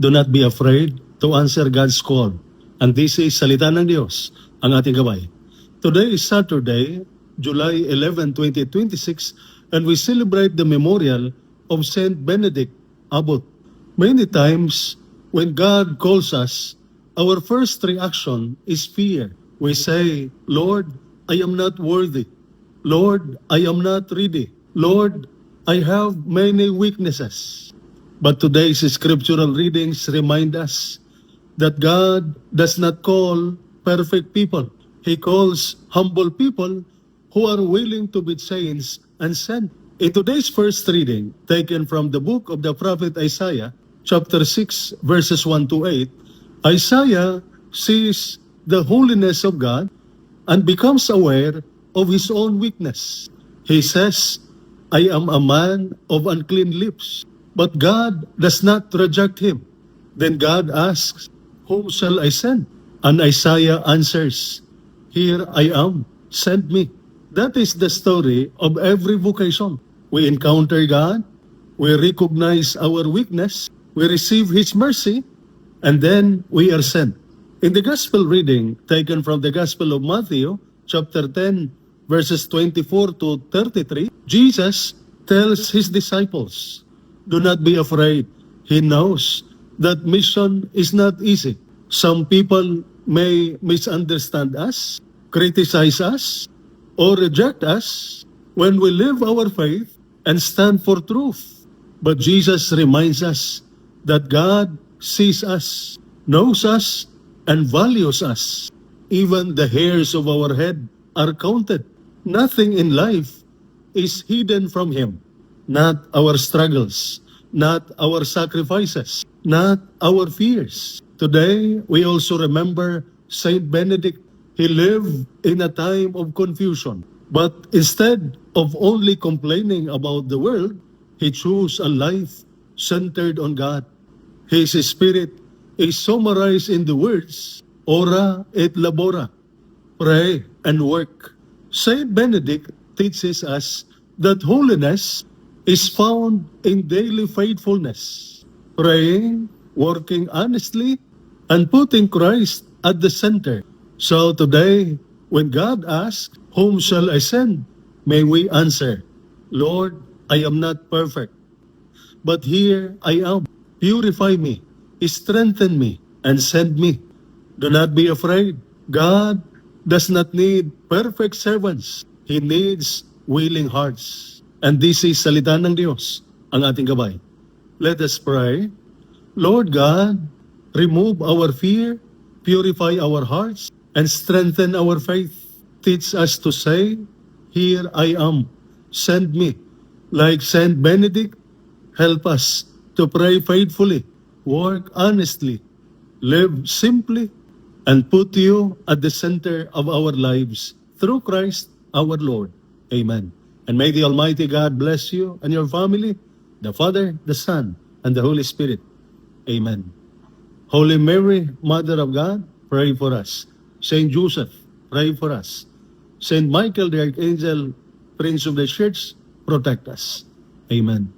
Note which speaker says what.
Speaker 1: Do not be afraid to answer God's call. And this is Salita ng Diyos, ang ating gabay. Today is Saturday, July 11, 2026, and we celebrate the memorial of Saint Benedict Abbot. Many times, when God calls us, our first reaction is fear. We say, Lord, I am not worthy. Lord, I am not ready. Lord, I have many weaknesses. But today's scriptural readings remind us that God does not call perfect people. He calls humble people who are willing to be changed and sent. In today's first reading, taken from the book of the prophet Isaiah, chapter 6, verses 1 to 8, Isaiah sees the holiness of God and becomes aware of his own weakness. He says, I am a man of unclean lips. But God does not reject him. Then God asks, whom shall I send? And Isaiah answers, here I am, send me. That is the story of every vocation. We encounter God, we recognize our weakness, we receive His mercy, and then we are sent. In the Gospel reading taken from the Gospel of Matthew, chapter 10, verses 24 to 33, Jesus tells His disciples, do not be afraid. He knows that mission is not easy. Some people may misunderstand us, criticize us, or reject us when we live our faith and stand for truth. But Jesus reminds us that God sees us, knows us, and values us. Even the hairs of our head are counted. Nothing in life is hidden from Him. Not our struggles, not our sacrifices, not our fears. Today, we also remember Saint Benedict. He lived in a time of confusion. But instead of only complaining about the world, he chose a life centered on God. His spirit is summarized in the words, ora et labora, pray and work. Saint Benedict teaches us that holiness is found in daily faithfulness, praying, working honestly, and putting Christ at the center. So today, when God asks, whom shall I send? May we answer, Lord, I am not perfect, but here I am. Purify me, strengthen me, and send me. Do not be afraid. God does not need perfect servants. He needs willing hearts. And this is Salita ng Diyos, ang ating gabay. Let us pray. Lord God, remove our fear, purify our hearts, and strengthen our faith. Teach us to say, here I am, send me. Like Saint Benedict, help us to pray faithfully, work honestly, live simply, and put you at the center of our lives through Christ our Lord. Amen. And may the Almighty God bless you and your family, the Father, the Son, and the Holy Spirit. Amen. Holy Mary, Mother of God, pray for us. Saint Joseph, pray for us. Saint Michael the Archangel, Prince of the Church, protect us. Amen.